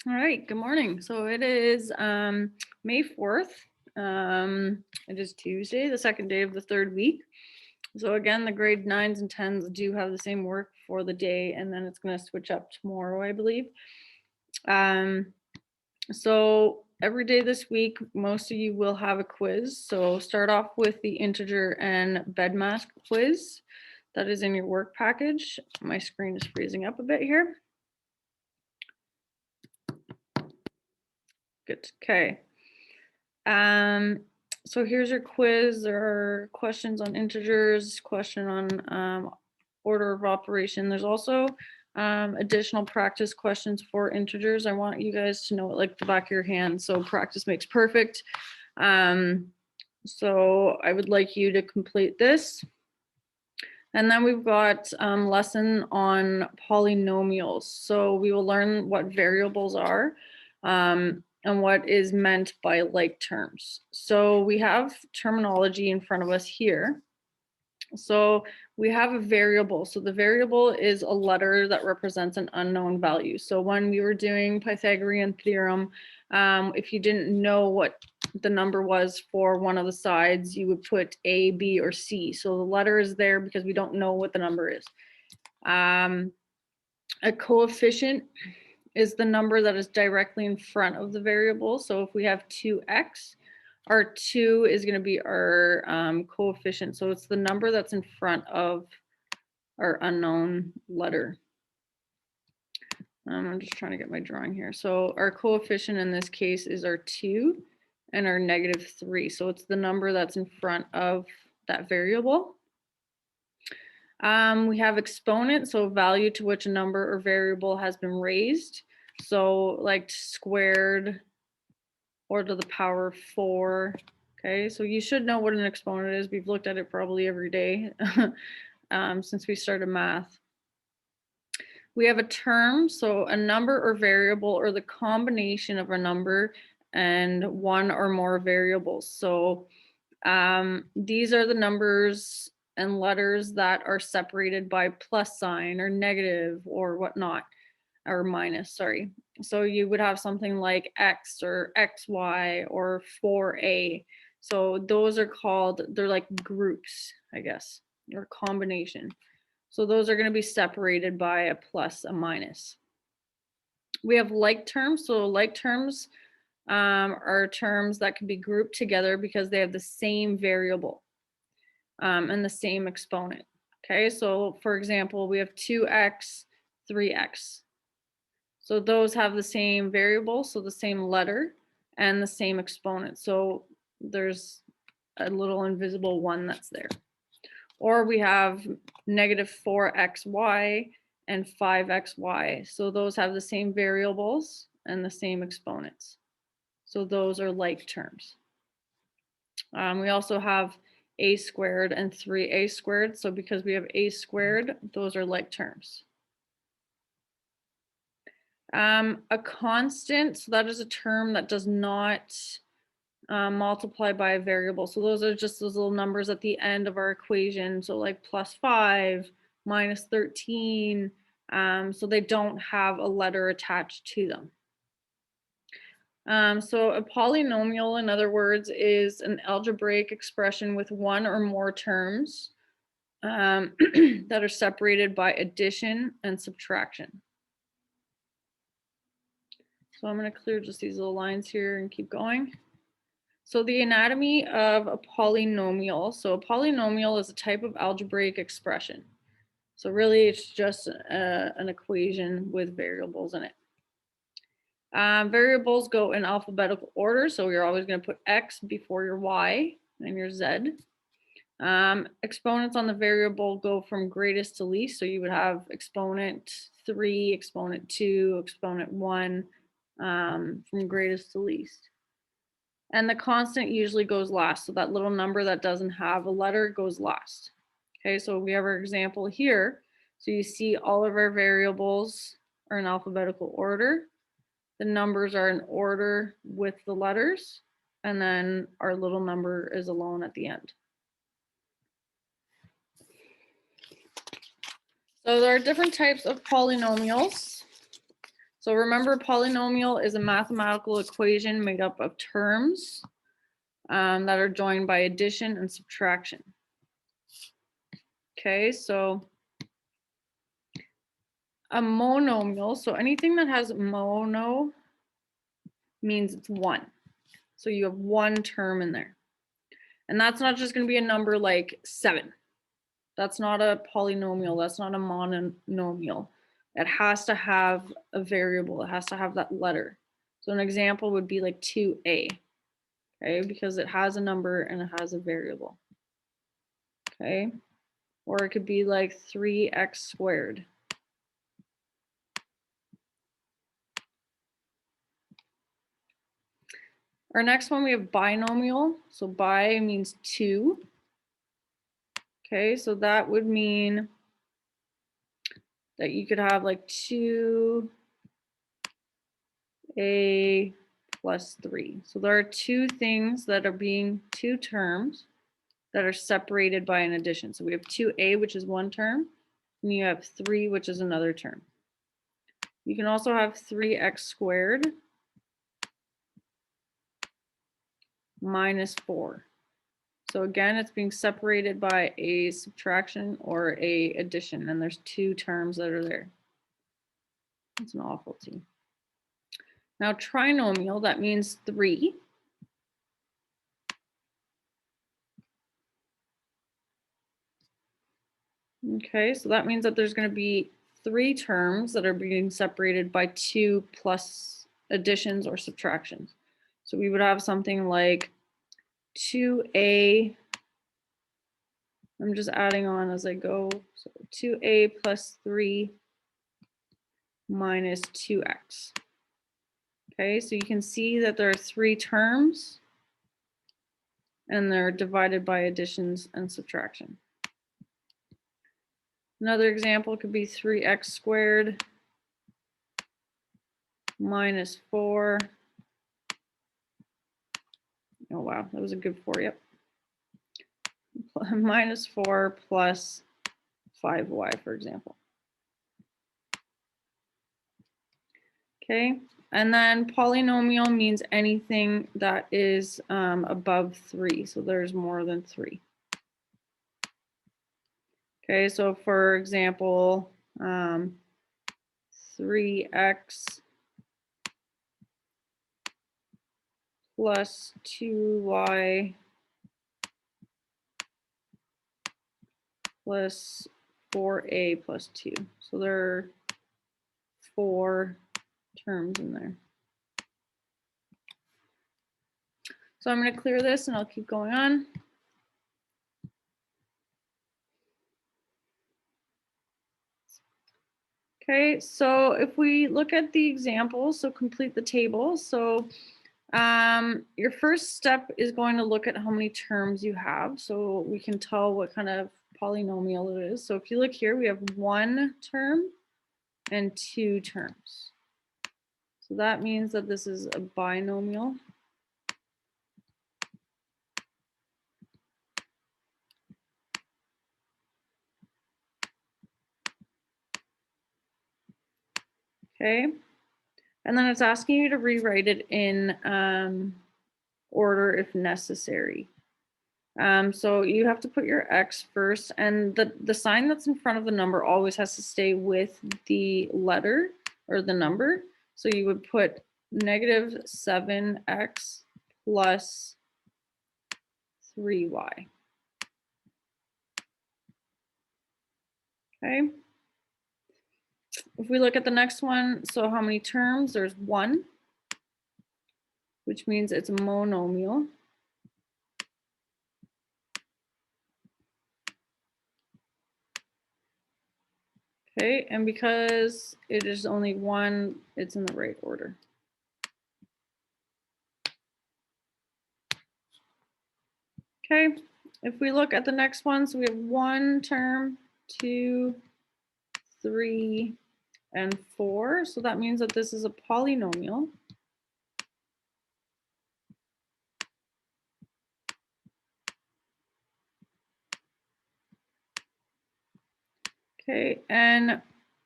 All right, good morning. So it is May 4th. It is Tuesday, the second day of the third week. So again, the grade 9s and 10s do have the same work for the day, and then it's going to switch up tomorrow, I believe. So every day this week, most of you will have a quiz. So start off with the integer and bed mask quiz that is in your work package. My screen is freezing up a bit here. Good. Okay. So here's your quiz. There are questions on integers, question on order of operation. There's also additional practice questions for integers. I want you guys to know it like the back of your hand. So practice makes perfect. So I would like you to complete this. And then we've got lesson on polynomials. So we will learn what variables are and what is meant by like terms. So we have terminology in front of us here. So we have a variable. So the variable is a letter that represents an unknown value. So when we were doing Pythagorean theorem, if you didn't know what the number was for one of the sides, you would put A, B, or C. So the letter is there because we don't know what the number is. A coefficient is the number that is directly in front of the variable. So if we have 2x, our 2 is going to be our coefficient. So it's the number that's in front of our unknown letter. I'm just trying to get my drawing here. So our coefficient in this case is our 2 and our -3. So it's the number that's in front of that variable. We have exponent, so value to which a number or variable has been raised. So like squared or to the power 4. Okay, so you should know what an exponent is. We've looked at it probably every day since we started math. We have a term, so a number or variable or the combination of a number and one or more variables. So these are the numbers and letters that are separated by plus sign or negative or whatnot, or minus, sorry. So you would have something like X or XY or 4A. So those are called, they're like groups, I guess, or combination. So those are going to be separated by a plus, a minus. We have like terms. So like terms are terms that can be grouped together because they have the same variable and the same exponent. Okay, so for example, we have 2x, 3x. So those have the same variable, so the same letter and the same exponent. So there's a little invisible one that's there. Or we have -4xy and 5xy. So those have the same variables and the same exponents. So those are like terms. We also have a squared and 3a squared. So because we have a squared, those are like terms. A constant, so that is a term that does not multiply by a variable. So those are just those little numbers at the end of our equation. So like +5, -13. So they don't have a letter attached to them. So a polynomial, in other words, is an algebraic expression with one or more terms that are separated by addition and subtraction. So I'm going to clear just these little lines here and keep going. So the anatomy of a polynomial. So a polynomial is a type of algebraic expression. So really it's just an equation with variables in it. Variables go in alphabetical order. So you're always going to put X before your Y and your Z. Exponents on the variable go from greatest to least. So you would have exponent 3, exponent 2, exponent 1 from greatest to least. And the constant usually goes last. So that little number that doesn't have a letter goes last. Okay, so we have our example here. So you see all of our variables are in alphabetical order. The numbers are in order with the letters. And then our little number is alone at the end. So there are different types of polynomials. So remember, polynomial is a mathematical equation made up of terms that are joined by addition and subtraction. Okay, so a monomial, so anything that has mono means it's one. So you have one term in there. And that's not just going to be a number like 7. That's not a polynomial. That's not a monomial. It has to have a variable. It has to have that letter. So an example would be like 2a, okay, because it has a number and it has a variable, okay? Or it could be like 3x squared. Our next one, we have binomial. So bi means 2. Okay, so that would mean that you could have like 2a plus 3. So there are two things that are being two terms that are separated by an addition. So we have 2a, which is one term, and you have 3, which is another term. You can also have 3x squared minus 4. So again, it's being separated by a subtraction or a addition, and there's two terms that are there. It's an awful T. Now trinomial, that means 3. Okay, so that means that there's going to be 3 terms that are being separated by 2 plus additions or subtractions. So we would have something like 2a, I'm just adding on as I go, so 2a plus 3 minus 2x. Okay, so you can see that there are 3 terms and they're divided by additions and subtraction. Another example could be 3x squared minus 4. Oh, wow, that was a good 4, yep. Minus 4 plus 5y, for example. Okay, and then polynomial means anything that is above 3, so there's more than 3. Okay, so for example, 3x plus 2y plus 4a plus 2. So there are 4 terms in there. So I'm going to clear this and I'll keep going on. Okay, so if we look at the examples, so complete the table. So your first step is going to look at how many terms you have, so we can tell what kind of polynomial it is. So if you look here, we have 1 term and 2 terms. So that means that this is a binomial. Okay, and then it's asking you to rewrite it in order if necessary. So you have to put your x first, and the sign that's in front of the number always has to stay with the letter or the number. So you would put negative 7x plus 3y. Okay. If we look at the next one, so how many terms? There's 1, which means it's a monomial. Okay, and because it is only 1, it's in the right order. Okay, if we look at the next one, so we have 1 term, 2, 3, and 4. So that means that this is a polynomial. Okay, and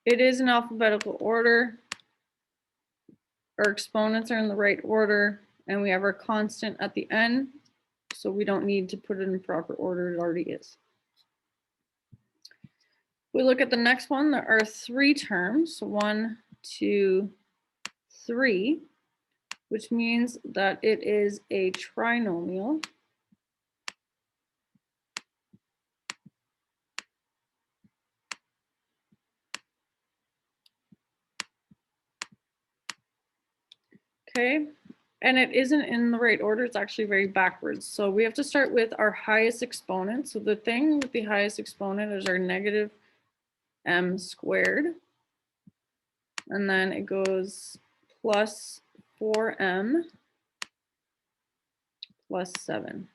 it is in alphabetical order. our exponents are in the right order, and we have our constant at the end, so we don't need to put it in proper order, it already is. We look at the next one, there are 3 terms, so 1, 2, 3, which means that it is a trinomial. Okay, and it isn't in the right order, it's actually very backwards. So we have to start with our highest exponent. So the thing with the highest exponent is our negative m squared. And then it goes plus 4m plus 7.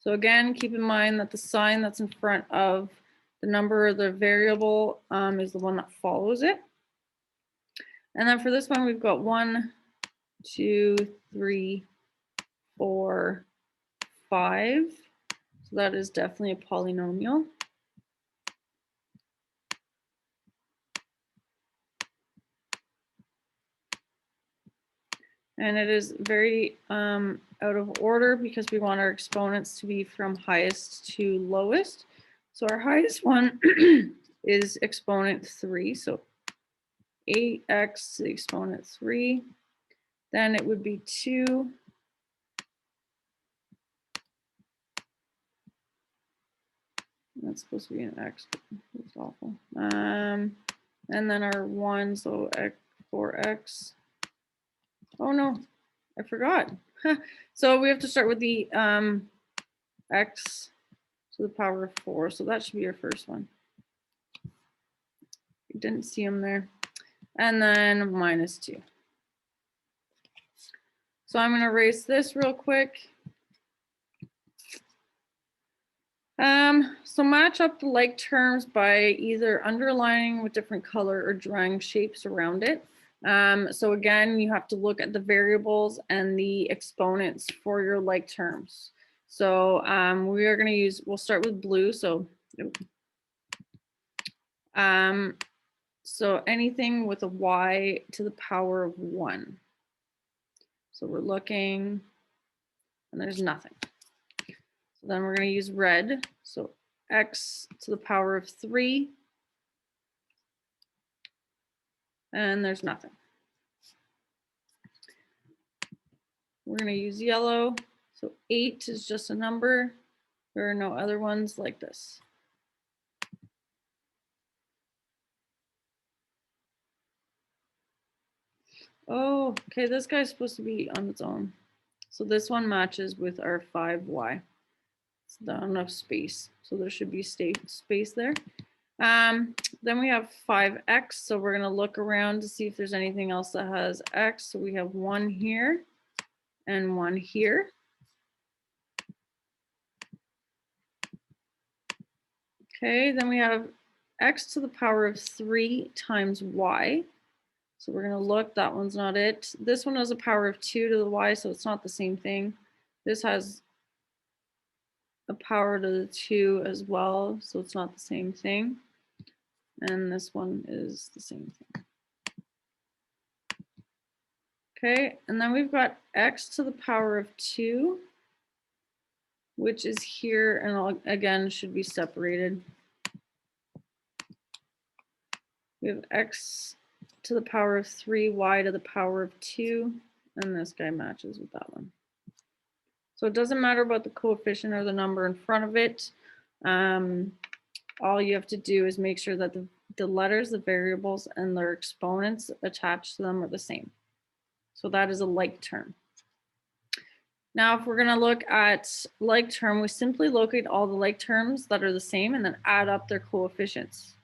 So again, keep in mind that the sign that's in front of the number or the variable is the one that follows it. And then for this one, we've got 1, 2, 3, 4, 5. So that is definitely a polynomial. And it is very out of order because we want our exponents to be from highest to lowest. So our highest one is exponent 3. So 8x to the exponent 3. Then it would be 2. That's supposed to be an x. That's awful. And then our 1, so 4x. Oh no, I forgot. So we have to start with the x to the power of 4. So that should be our first one. You didn't see them there. And then minus 2. So I'm going to erase this real quick. So match up the like terms by either underlining with different color or drawing shapes around it. So again, you have to look at the variables and the exponents for your like terms. So we are going to use, we'll start with blue. So anything with a y to the power of 1. So we're looking, and there's nothing. So then we're going to use red. So x to the power of 3. And there's nothing. We're going to use yellow. So 8 is just a number. There are no other ones like this. Oh, okay, this guy's supposed to be on its own. So this one matches with our 5y. It's not enough space. So there should be space there. Then we have 5x. So we're going to look around to see if there's anything else that has x. So we have 1 here and 1 here. Okay, then we have x to the power of 3 times y. So we're going to look, that one's not it. This one has a power of 2 to the y, so it's not the same thing. This has a power to the 2 as well, so it's not the same thing. And this one is the same thing. Okay, and then we've got x to the power of 2, which is here, and again should be separated. We have x to the power of 3, y to the power of 2, and this guy matches with that one. So it doesn't matter about the coefficient or the number in front of it. All you have to do is make sure that the letters, the variables, and their exponents attached to them are the same. So that is a like term. Now, if we're going to look at like term, we simply locate all the like terms that are the same and then add up their coefficients.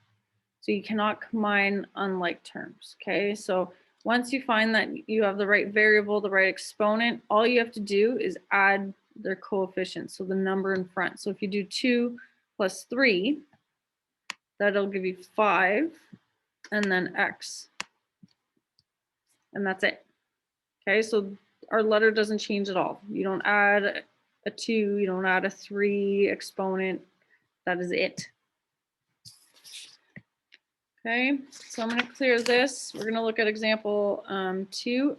So you cannot combine unlike terms, okay? So once you find that you have the right variable, the right exponent, all you have to do is add their coefficients, so the number in front. So if you do 2 plus 3, that'll give you 5, and then x. And that's it. Okay, so our letter doesn't change at all. You don't add a 2, you don't add a 3 exponent. That is it. Okay, so I'm going to clear this. We're going to look at example 2.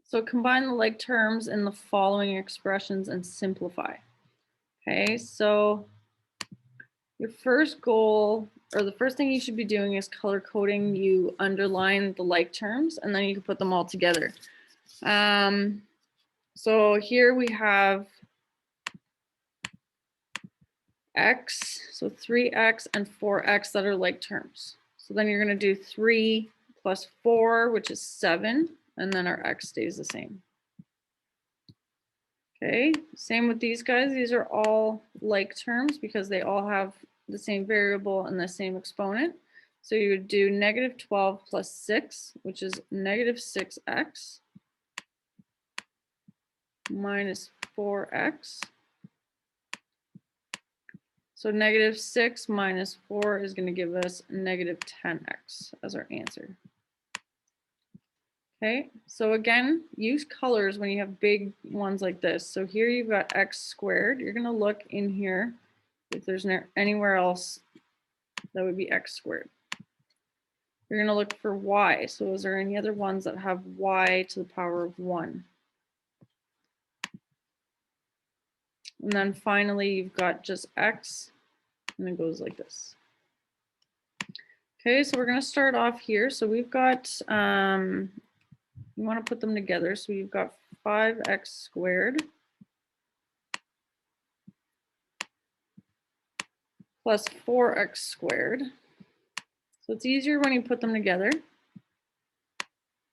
So combine the like terms in the following expressions and simplify. Okay, so your first goal, or the first thing you should be doing is color coding. You underline the like terms and then you can put them all together. So here we have x, so 3x and 4x that are like terms. So then you're going to do 3 plus 4, which is 7, and then our x stays the same. Okay, same with these guys. These are all like terms because they all have the same variable and the same exponent. So you would do negative 12 plus 6, which is negative 6x minus 4x. So negative 6 minus 4 is going to give us negative 10x as our answer. Okay, so again, use colors when you have big ones like this. So here you've got x squared. You're going to look in here if there's anywhere else that would be x squared. You're going to look for y. So is there any other ones that have y to the power of 1? And then finally, you've got just x, and it goes like this. Okay, so we're going to start off here. So we've got, you want to put them together. So we've got 5x squared plus 4x squared. So it's easier when you put them together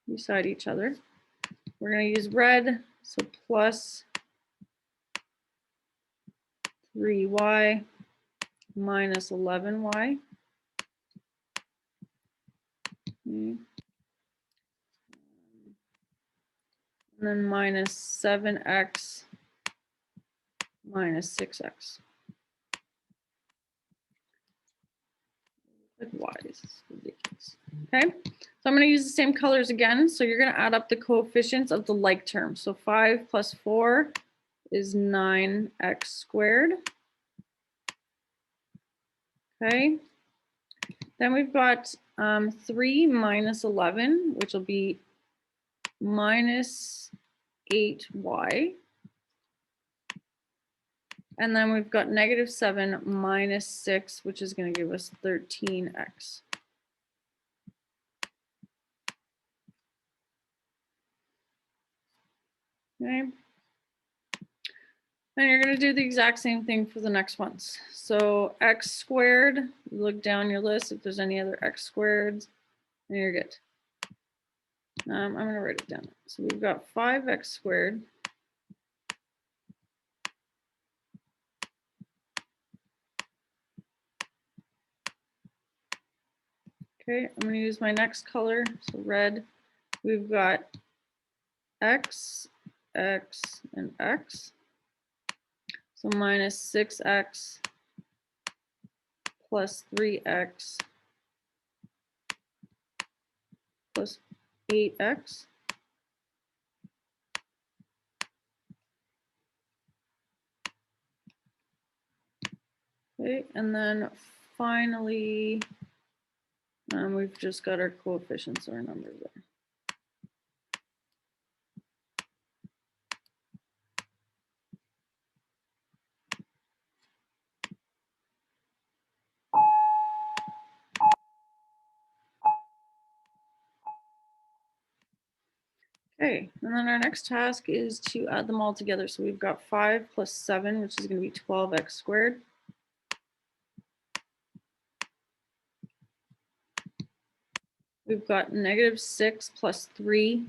beside each other. We're going to use red, so plus 3y minus 11y. Okay. And then minus 7x minus 6x. Like y, this is ridiculous. Okay, so I'm going to use the same colors again. So you're going to add up the coefficients of the like terms. So 5 plus 4 is 9x squared. Okay, then we've got 3 minus 11, which will be minus 8y. And then we've got negative 7 minus 6, which is going to give us 13x. Okay. And you're going to do the exact same thing for the next ones. So x squared, you look down your list if there's any other x squareds, and you're good. I'm going to write it down. So we've got 5x squared Okay, I'm going to use my next color, so red. We've got x, x, and x. So minus 6x plus 3x plus 8x. Okay, and then finally, we've just got our coefficients or our numbers there. Okay, and then our next task is to add them all together. So we've got 5 plus 7, which is going to be 12x squared. We've got negative 6 plus 3,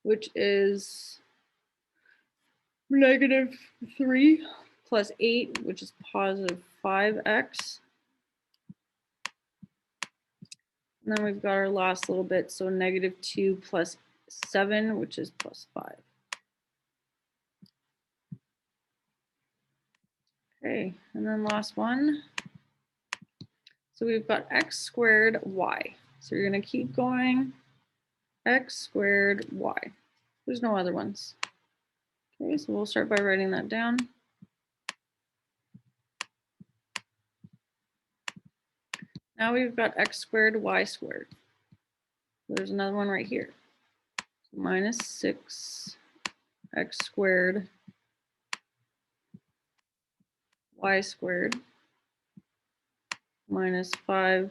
which is negative 3 plus 8, which is positive 5x. And then we've got our last little bit, so negative 2 plus 7, which is plus 5. Okay, and then last one. So we've got x squared y. So you're going to keep going. X squared y. There's no other ones. Okay, so we'll start by writing that down. Now we've got x squared, y squared. There's another one right here. Minus 6 x squared y squared minus 5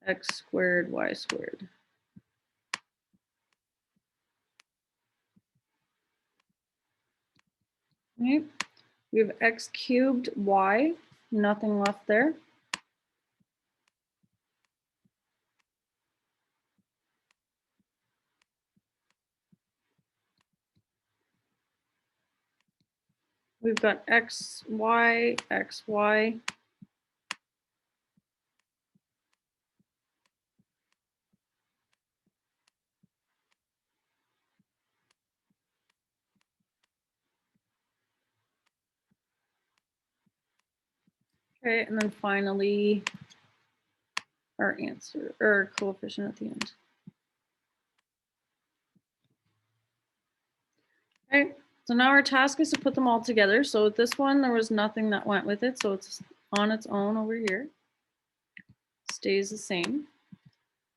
x squared y squared. Okay. We have x cubed y, nothing left there. We've got xy, xy. Okay, and then finally our answer, or coefficient at the end. Okay, so now our task is to put them all together. So with this one, there was nothing that went with it, so it's on its own over here. Stays the same.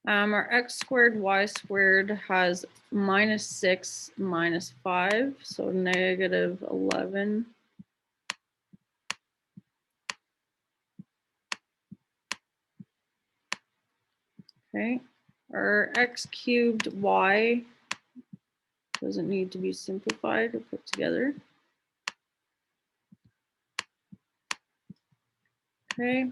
Our x squared y squared has minus 6 minus 5, so negative 11. Okay, our x cubed y doesn't need to be simplified or put together. Okay,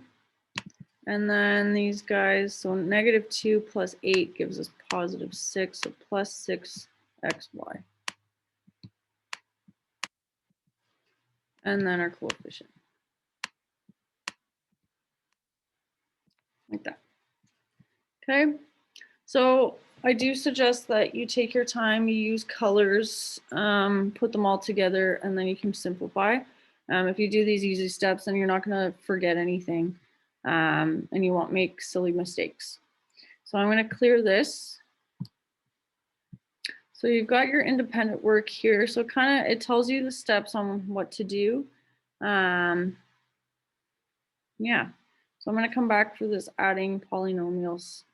and then these guys, so negative 2 plus 8 gives us positive 6, so plus 6 xy. And then our coefficient. Like that. Okay, so I do suggest that you take your time, you use colors, put them all together, and then you can simplify. If you do these easy steps, then you're not going to forget anything, and you won't make silly mistakes. So I'm going to clear this. So you've got your independent work here. So kind of it tells you the steps on what to do. Yeah. So I'm going to come back for this adding polynomials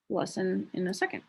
lesson in a second.